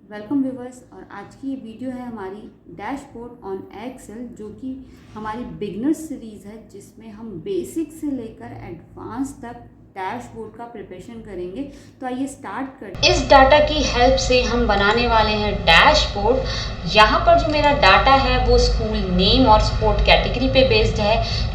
Welcome viewers. और आज की ये वीडियो है हमारी डैशबोर्ड ऑन एक्सेल, जो कि हमारी बिगनर्स सीरीज़ है, जिसमें हम बेसिक से लेकर एडवांस तक डैशबोर्ड का प्रिपरेशन करेंगे। तो आइए स्टार्ट करते हैं। इस डाटा की हेल्प से हम बनाने वाले हैं डैशबोर्ड। यहाँ पर जो मेरा डाटा है वो स्कूल नेम और स्पोर्ट कैटेगरी पे बेस्ड है।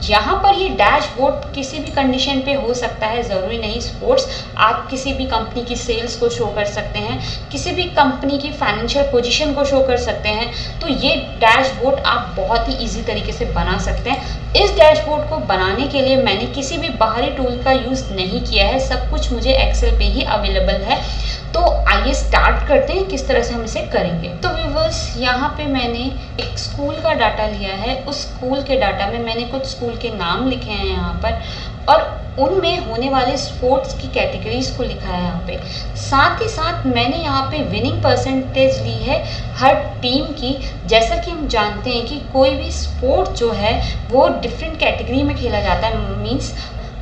यहाँ पर ये डैशबोर्ड किसी भी कंडीशन पे हो सकता है, ज़रूरी नहीं स्पोर्ट्स। आप किसी भी कंपनी की सेल्स को शो कर सकते हैं, किसी भी कंपनी की फाइनेंशियल पोजीशन को शो कर सकते हैं। तो ये डैशबोर्ड आप बहुत ही इजी तरीके से बना सकते हैं। इस डैशबोर्ड को बनाने के लिए मैंने किसी भी बाहरी टूल का यूज़ नहीं किया है, सब कुछ मुझे एक्सेल पे ही अवेलेबल है। तो आइए स्टार्ट करते हैं किस तरह से हम इसे करेंगे। तो व्यूवर्स, यहाँ पे मैंने एक स्कूल का डाटा लिया है। उस स्कूल के डाटा में मैंने कुछ स्कूल के नाम लिखे हैं यहाँ पर, और उनमें होने वाले स्पोर्ट्स की कैटेगरीज को लिखा है यहाँ पे। साथ ही साथ मैंने यहाँ पे विनिंग परसेंटेज ली है हर टीम की। जैसा कि हम जानते हैं कि कोई भी स्पोर्ट जो है वो डिफरेंट कैटेगरी में खेला जाता है। मीन्स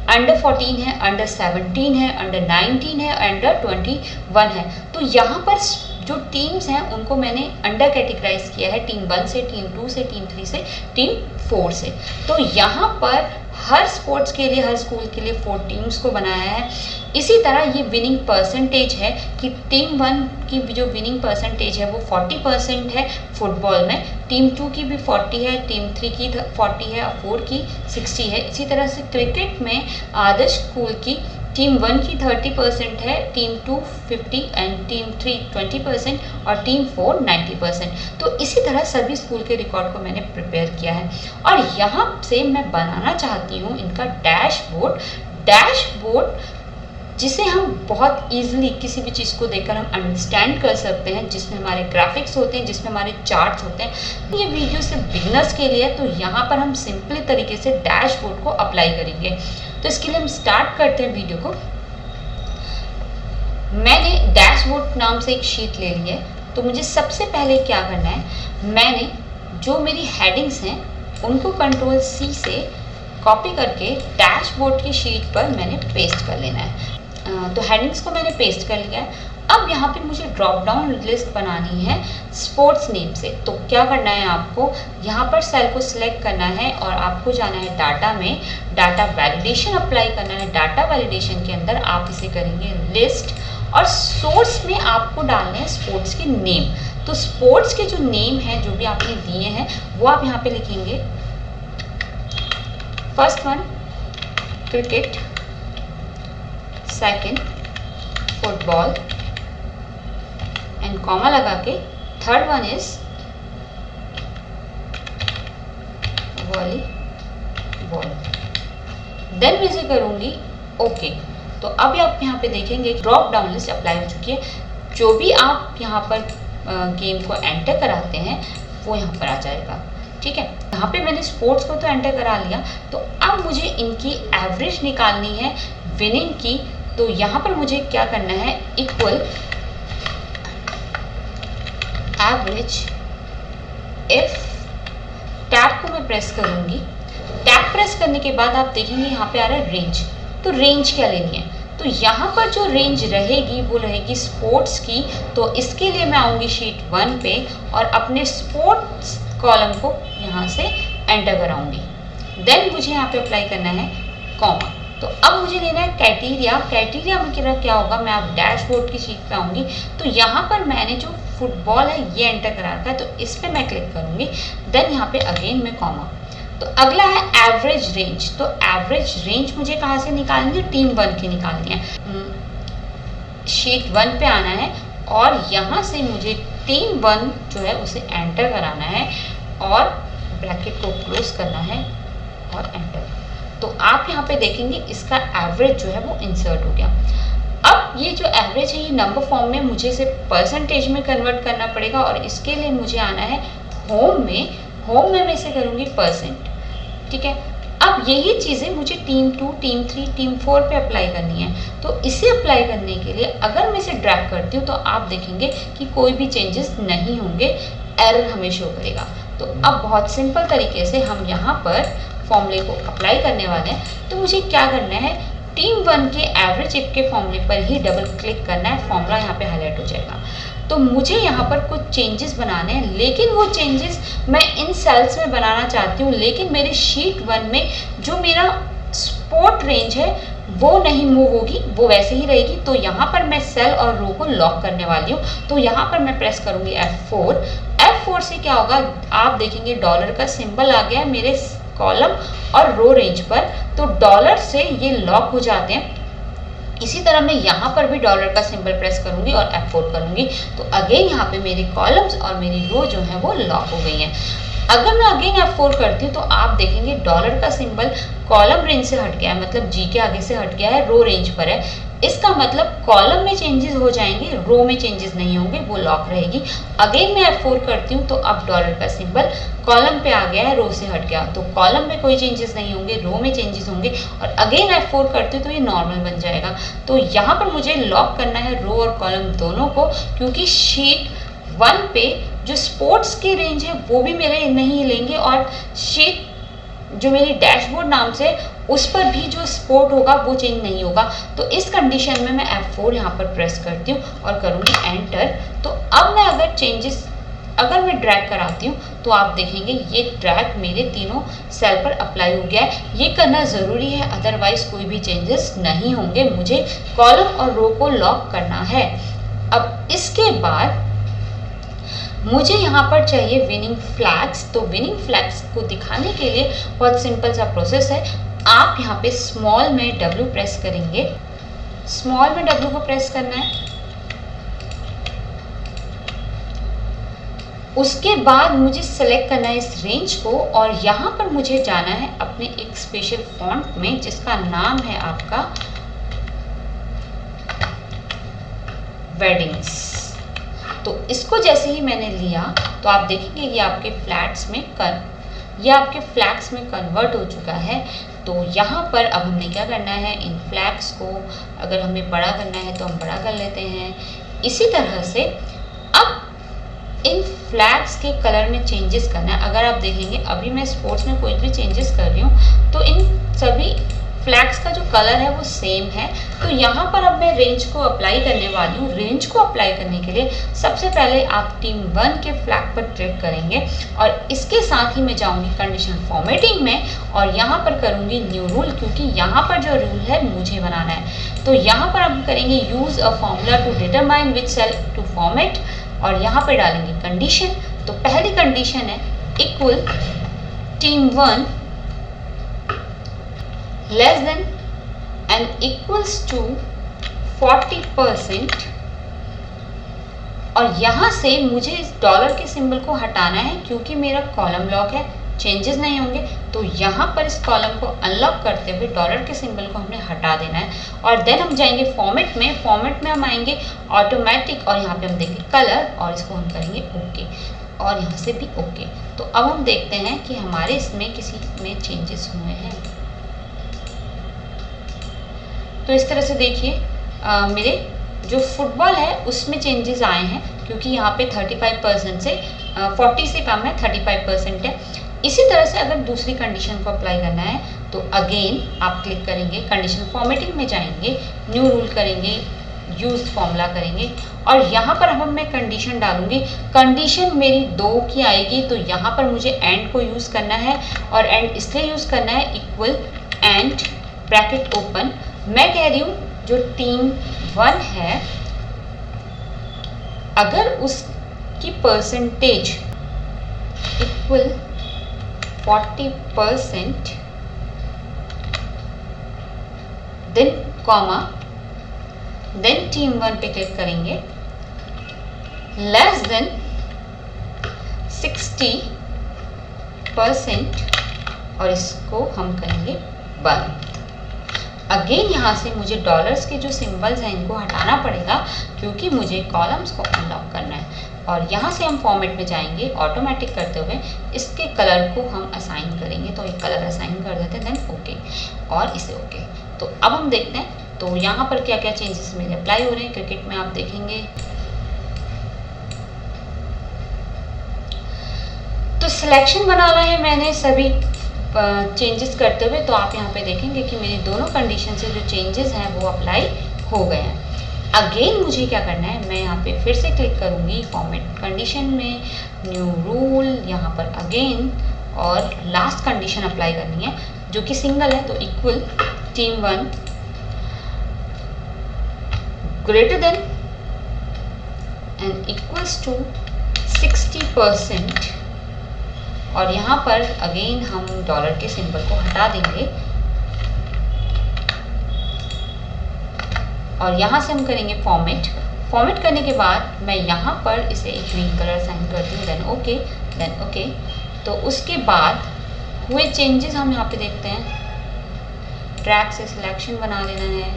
अंडर 14 है, अंडर 17 है, अंडर 19 है, अंडर 21 है। तो यहाँ पर जो टीम्स हैं उनको मैंने अंडर कैटेगराइज किया है, टीम 1 से, टीम 2 से, टीम 3 से, टीम 4 से। तो यहाँ पर हर स्पोर्ट्स के लिए, हर स्कूल के लिए 4 टीम्स को बनाया है। इसी तरह ये विनिंग परसेंटेज है कि टीम 1 की जो विनिंग परसेंटेज है वो 40% है फुटबॉल में, टीम 2 की भी 40 है, टीम 3 की 40 है और 4 की 60 है। इसी तरह से क्रिकेट में आदर्श स्कूल की टीम 1 की 30% है, टीम 2 50 एंड टीम 3 20% और टीम 4 90%। तो इसी तरह सभी स्कूल के रिकॉर्ड को मैंने प्रिपेयर किया है। और यहाँ से मैं बनाना चाहती हूँ इनका डैशबोर्ड जिसे हम बहुत इजीली किसी भी चीज़ को देखकर हम अंडरस्टैंड कर सकते हैं, जिसमें हमारे ग्राफिक्स होते हैं, जिसमें हमारे चार्ट्स होते हैं। ये वीडियो सिर्फ बिगिनर्स के लिए है, तो यहाँ पर हम सिंपली तरीके से डैशबोर्ड को अप्लाई करेंगे। तो इसके लिए हम स्टार्ट करते हैं वीडियो को। मैंने डैशबोर्ड नाम से एक शीट ले ली है। तो मुझे सबसे पहले क्या करना है, मैंने जो मेरी हेडिंग्स हैं उनको कंट्रोल C से कॉपी करके डैशबोर्ड की शीट पर मैंने पेस्ट कर लेना है। तो हेडिंग्स को मैंने पेस्ट कर लिया है। अब यहाँ पे मुझे ड्रॉप डाउन लिस्ट बनानी है स्पोर्ट्स नेम से। तो क्या करना है, आपको यहाँ पर सेल को सिलेक्ट करना है और आपको जाना है डाटा में, डाटा वैलिडेशन अप्लाई करना है। डाटा वैलिडेशन के अंदर आप इसे करेंगे लिस्ट, और सोर्स में आपको डालना है स्पोर्ट्स के नेम। तो स्पोर्ट्स के जो नेम हैं, जो भी आपने दिए हैं, वो आप यहाँ पे लिखेंगे। First one cricket, second football and comma लगा के, third one is volleyball. Then मैं इसे करूंगी ओके। तो अब आप यहाँ पे देखेंगे ड्रॉप डाउन लिस्ट अप्लाई हो चुकी है। जो भी आप यहाँ पर गेम को एंटर कराते हैं वो यहाँ पर आ जाएगा। ठीक है, यहाँ पे मैंने स्पोर्ट्स को तो एंटर करा लिया। तो अब मुझे इनकी एवरेज निकालनी है विनिंग की। तो यहाँ पर मुझे क्या करना है, इक्वल एवरेज इफ, टैब को मैं प्रेस करूंगी। टैब प्रेस करने के बाद आप देखेंगे यहाँ पे आ रहा है रेंज। तो रेंज क्या लेनी है, तो यहाँ पर जो रेंज रहेगी वो रहेगी स्पोर्ट्स की। तो इसके लिए मैं आऊँगी शीट 1 पे और अपने स्पोर्ट्स कॉलम को यहाँ से एंटर कराऊंगी। देन मुझे यहाँ पे अप्लाई करना है कॉमा। तो अब मुझे लेना है क्राइटेरिया में क्या होगा, मैं आप डैशबोर्ड की शीट पे आऊँगी। तो यहाँ पर मैंने जो फुटबॉल है ये एंटर करा रखा है, तो इस पर मैं क्लिक करूँगी। देन यहाँ पे अगेन मैं कॉमा। तो अगला है एवरेज रेंज। तो एवरेज रेंज मुझे कहाँ से निकालनी है, टीम 1 की निकालनी है। शीट 1 पे आना है और यहाँ से मुझे टीम 1 जो है उसे एंटर कराना है और ब्रैकेट को क्लोज करना है और एंटर। तो आप यहाँ पे देखेंगे इसका एवरेज जो है वो इंसर्ट हो गया। अब ये जो एवरेज है ये नंबर फॉर्म में मुझे इसे परसेंटेज में कन्वर्ट करना पड़ेगा, और इसके लिए मुझे आना है होम में मैं इसे करूँगी परसेंट। ठीक है, अब यही चीज़ें मुझे टीम 2, टीम 3, टीम 4 पे अप्लाई करनी है। तो इसे अप्लाई करने के लिए अगर मैं इसे ड्रैग करती हूँ तो आप देखेंगे कि कोई भी चेंजेस नहीं होंगे, एरर हमें शो करेगा। तो अब बहुत सिंपल तरीके से हम यहाँ पर फॉर्मूले को अप्लाई करने वाले हैं। तो मुझे क्या करना है, टीम 1 के एवरेज इफ के फॉर्मूले पर ही डबल क्लिक करना है, फॉर्मूला यहाँ पे हाईलाइट हो जाएगा। तो मुझे यहाँ पर कुछ चेंजेस बनाने हैं, लेकिन वो चेंजेस मैं इन सेल्स में बनाना चाहती हूँ, लेकिन मेरे शीट 1 में जो मेरा सपोर्ट रेंज है वो नहीं मूव होगी, वो वैसे ही रहेगी। तो यहाँ पर मैं सेल और रो को लॉक करने वाली हूँ। तो यहाँ पर मैं प्रेस करूँगी F4। F4 से क्या होगा, आप देखेंगे डॉलर का सिंबल आ गया है मेरे कॉलम और रो रेंज पर, तो डॉलर से ये लॉक हो जाते हैं। इसी तरह मैं यहाँ पर भी डॉलर का सिंबल प्रेस करूंगी और F4 करूंगी, तो अगेन यहाँ पे मेरी कॉलम्स और मेरी रो जो है वो लॉक हो गई हैं। अगर मैं अगेन F4 करती हूँ तो आप देखेंगे डॉलर का सिंबल कॉलम रेंज से हट गया है, मतलब G के आगे से हट गया है, रो रेंज पर है। इसका मतलब कॉलम में चेंजेस हो जाएंगे, रो में चेंजेस नहीं होंगे, वो लॉक रहेगी। अगेन मैं F4 करती हूँ तो अब डॉलर का सिंबल कॉलम पे आ गया है, रो से हट गया, तो कॉलम में कोई चेंजेस नहीं होंगे, रो में चेंजेस होंगे। और अगेन F4 करती हूँ तो ये नॉर्मल बन जाएगा। तो यहाँ पर मुझे लॉक करना है रो और कॉलम दोनों को, क्योंकि शीट 1 पे जो स्पोर्ट्स की रेंज है वो भी मेरे नहीं हिलेंगे, और शीट जो मेरी डैशबोर्ड नाम से उस पर भी जो स्पोर्ट होगा वो चेंज नहीं होगा। तो इस कंडीशन में मैं F4 यहाँ पर प्रेस करती हूँ और करूँगी एंटर। तो अब मैं अगर मैं ड्रैग कराती हूँ तो आप देखेंगे ये ड्रैग मेरे तीनों सेल पर अप्लाई हो गया है। ये करना ज़रूरी है, अदरवाइज कोई भी चेंजेस नहीं होंगे। मुझे कॉलम और रो को लॉक करना है। अब इसके बाद मुझे यहाँ पर चाहिए विनिंग फ्लैग्स। तो विनिंग फ्लैग्स को दिखाने के लिए बहुत सिंपल सा प्रोसेस है। आप यहाँ पे स्मॉल में W प्रेस करेंगे, स्मॉल में W को प्रेस करना है। उसके बाद मुझे सेलेक्ट करना है इस रेंज को, और यहाँ पर मुझे जाना है अपने एक स्पेशल फॉन्ट में जिसका नाम है आपका वेडिंग्स। तो इसको जैसे ही मैंने लिया तो आप देखेंगे ये आपके फ्लैग्स में कन्वर्ट हो चुका है। तो यहाँ पर अब हमने क्या करना है, इन फ्लैग्स को अगर हमें बड़ा करना है तो हम बड़ा कर लेते हैं। इसी तरह से अब इन फ्लैग्स के कलर में चेंजेस करना है। अगर आप देखेंगे अभी मैं स्पोर्ट्स में कोई भी चेंजेस कर रही हूँ तो इन सभी फ्लैग्स का जो कलर है वो सेम है। तो यहाँ पर अब मैं रेंज को अप्लाई करने वाली हूँ। रेंज को अप्लाई करने के लिए सबसे पहले आप टीम 1 के फ्लैग पर क्लिक करेंगे, और इसके साथ ही मैं जाऊँगी कंडीशनल फॉर्मेटिंग में और यहाँ पर करूँगी न्यू रूल, क्योंकि यहाँ पर जो रूल है मुझे बनाना है। तो यहाँ पर हम करेंगे use a formula to determine which cell to format, और यहाँ पर डालेंगे कंडीशन। तो पहली कंडीशन है equal team 1 less than and equals to 40%, और यहाँ से मुझे इस डॉलर के सिंबल को हटाना है क्योंकि मेरा कॉलम लॉक है, चेंजेस नहीं होंगे। तो यहाँ पर इस कॉलम को अनलॉक करते हुए डॉलर के सिंबल को हमने हटा देना है, और देन हम जाएंगे फॉर्मेट में हम आएंगे ऑटोमेटिक, और यहाँ पे हम देंगे कलर और इसको हम करेंगे ओके, और यहाँ से भी ओके। तो अब हम देखते हैं कि हमारे इसमें किसी में चेंजेस हुए हैं। तो इस तरह से देखिए मेरे जो फुटबॉल है उसमें चेंजेस आए हैं, क्योंकि यहाँ पे 35% से 40 से कम है, 35% है। इसी तरह से अगर दूसरी कंडीशन को अप्लाई करना है तो अगेन आप क्लिक करेंगे, कंडीशन फॉर्मेटिंग में जाएंगे, न्यू रूल करेंगे, यूज फॉर्मूला करेंगे, और यहाँ पर अब मैं कंडीशन डालूंगी। कंडीशन मेरी 2 की आएगी, तो यहाँ पर मुझे एंड को यूज़ करना है, और एंड इसलिए यूज़ करना है इक्वल एंड ब्रैकेट ओपन। मैं कह रही हूँ जो टीम 1 है अगर उसकी percentage equal 40%, then comma, then team 1 पे क्लिक करेंगे, लेस देन 60%, और इसको हम करेंगे बंद। अगेन यहाँ से मुझे डॉलर्स के जो सिंबल्स हैं इनको हटाना पड़ेगा क्योंकि मुझे कॉलम्स को अनलॉक करना है, और यहाँ से हम फॉर्मेट में जाएंगे ऑटोमेटिक करते हुए इसके कलर को हम असाइन करेंगे। तो एक कलर असाइन कर देते हैं, देन ओके, और इसे ओके। तो अब हम देखते हैं तो यहाँ पर क्या क्या चेंजेस मेरे अप्लाई हो रहे हैं। क्रिकेट में आप देखेंगे तो सिलेक्शन बनाना है मैंने सभी चेंजेस करते हुए, तो आप यहाँ पे देखेंगे कि मेरी दोनों कंडीशन से जो चेंजेस हैं वो अप्लाई हो गए हैं। अगेन मुझे क्या करना है, मैं यहाँ पे फिर से क्लिक करूँगी फॉर्मेट कंडीशन में, न्यू रूल, यहाँ पर अगेन, और लास्ट कंडीशन अप्लाई करनी है जो कि सिंगल है, तो equal team1 greater than and equals to 60%, और यहाँ पर अगेन हम डॉलर के सिंबल को हटा देंगे और यहाँ से हम करेंगे फॉर्मेट करने के बाद मैं यहाँ पर इसे एक ग्रीन कलर साइन करती हूँ, देन ओके। तो उसके बाद हुए चेंजेस हम यहाँ पे देखते हैं, ट्रैक से सिलेक्शन बना लेना है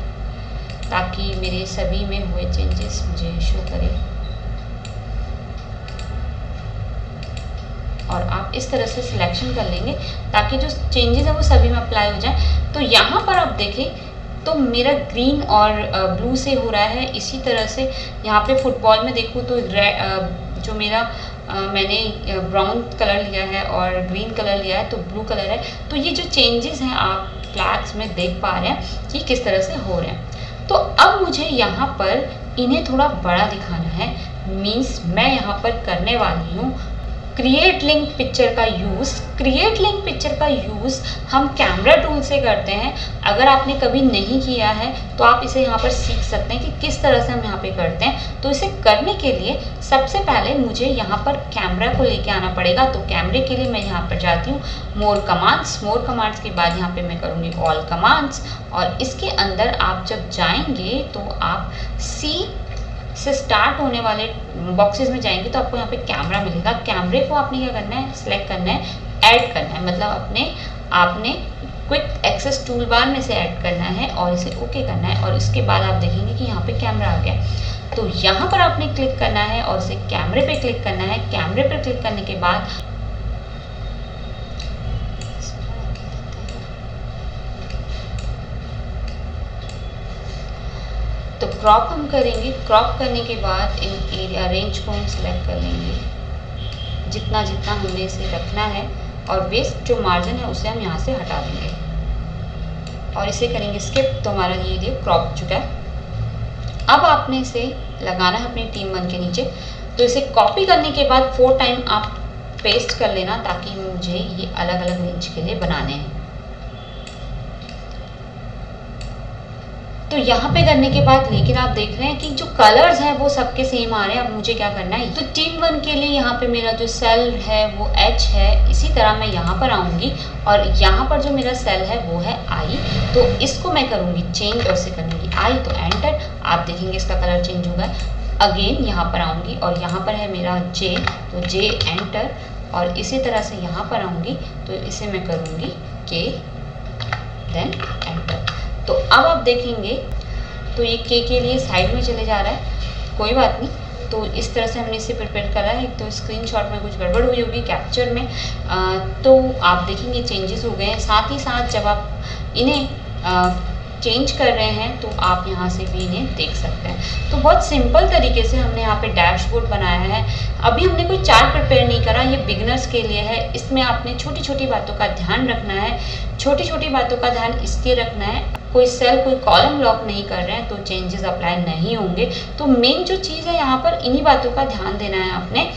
ताकि मेरे सभी में हुए चेंजेस मुझे शो करे, और आप इस तरह से सिलेक्शन कर लेंगे ताकि जो चेंजेस है वो सभी में अप्लाई हो जाए। तो यहाँ पर आप देखें तो मेरा ग्रीन और ब्लू से हो रहा है, इसी तरह से यहाँ पे फुटबॉल में देखूँ तो जो मेरा मैंने ब्राउन कलर लिया है और ग्रीन कलर लिया है तो ब्लू कलर है। तो ये जो चेंजेस हैं आप फ्लैग्स में देख पा रहे हैं कि किस तरह से हो रहे हैं। तो अब मुझे यहाँ पर इन्हें थोड़ा बड़ा दिखाना है, मीन्स मैं यहाँ पर करने वाली हूँ क्रिएट लिंक पिक्चर का यूज़। क्रिएट लिंक पिक्चर का यूज़ हम कैमरा टूल से करते हैं। अगर आपने कभी नहीं किया है तो आप इसे यहाँ पर सीख सकते हैं कि किस तरह से हम यहाँ पे करते हैं। तो इसे करने के लिए सबसे पहले मुझे यहाँ पर कैमरा को लेके आना पड़ेगा। तो कैमरे के लिए मैं यहाँ पर जाती हूँ मोर कमांड्स के बाद यहाँ पे मैं करूँगी ऑल कमांड्स, और इसके अंदर आप जब जाएंगे तो आप सी से स्टार्ट होने वाले बॉक्सेस में जाएंगे तो आपको यहाँ पे कैमरा मिलेगा। कैमरे को आपने क्या करना है, सिलेक्ट करना है, ऐड करना है, मतलब आपने क्विक एक्सेस टूल बार में से ऐड करना है और इसे ओके करना है, और इसके बाद आप देखेंगे कि यहाँ पे कैमरा आ गया। तो यहाँ पर आपने क्लिक करना है और इसे कैमरे पे क्लिक करना है। कैमरे पर क्लिक करने के बाद तो क्रॉप हम करेंगे। क्रॉप करने के बाद इन एरिया रेंज को हम सिलेक्ट कर लेंगे जितना जितना हमने इसे रखना है, और वेस्ट जो मार्जिन है उसे हम यहाँ से हटा देंगे और इसे करेंगे स्किप। तो हमारा ये क्रॉप हो चुका है। अब आपने इसे लगाना है अपनी team1 के नीचे। तो इसे कॉपी करने के बाद 4 टाइम आप पेस्ट कर लेना ताकि मुझे ये अलग अलग रेंज के लिए बनाने हैं। तो यहाँ पे करने के बाद लेकिन आप देख रहे हैं कि जो कलर्स हैं वो सबके सेम आ रहे हैं। अब मुझे क्या करना है, तो team1 के लिए यहाँ पे मेरा जो सेल है वो H है, इसी तरह मैं यहाँ पर आऊँगी और यहाँ पर जो मेरा सेल है वो है I। तो इसको मैं करूँगी चेंज और से करूँगी I, तो एंटर। आप देखेंगे इसका कलर चेंज होगा। अगेन यहाँ पर आऊँगी और यहाँ पर है मेरा J, तो J एंटर, और इसी तरह से यहाँ पर आऊँगी तो इसे मैं करूँगी K, देन एंटर। तो अब आप देखेंगे तो ये के लिए साइड में चले जा रहा है, कोई बात नहीं। तो इस तरह से हमने इसे प्रिपेयर करा है। तो स्क्रीनशॉट में कुछ गड़बड़ हुई होगी कैप्चर में, तो आप देखेंगे चेंजेस हो गए हैं। साथ ही साथ जब आप इन्हें चेंज कर रहे हैं तो आप यहाँ से भी इन्हें देख सकते हैं। तो बहुत सिंपल तरीके से हमने यहाँ पे डैशबोर्ड बनाया है। अभी हमने कोई चार्ट प्रिपेयर नहीं करा, ये बिगनर्स के लिए है। इसमें आपने छोटी छोटी बातों का ध्यान रखना है। छोटी छोटी बातों का ध्यान इसलिए रखना है, कोई सेल कोई कॉलम लॉक नहीं कर रहे हैं तो चेंजेस अप्लाई नहीं होंगे। तो मेन जो चीज़ है यहाँ पर इन्हीं बातों का ध्यान देना है आपने।